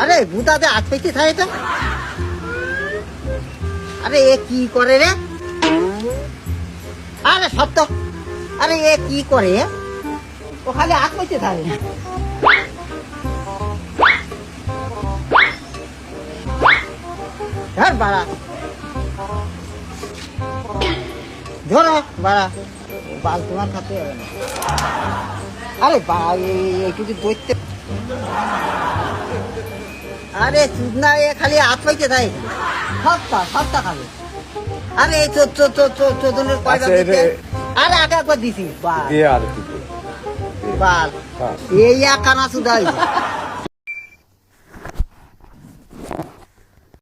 আরে গুদাতে হাত পেয়েছে থাকে তো। আরে এ কি করে রে? আরে সত্য, আরে এ কি করে? ও খালি হাত পেয়েছে থাকে। ধর বাড়া, ধরো বাড়া, বাল তোমার খাতে হবে না। আরে বাড়া একটু দৈত্য। আরে চুদনা এ খালি হাত পাইতে থাকে, সবটা খালি। আরে এই চোদনের কয়টা দিতে? আরে আগে একবার দিছি বাল, এই কানা চুদাই।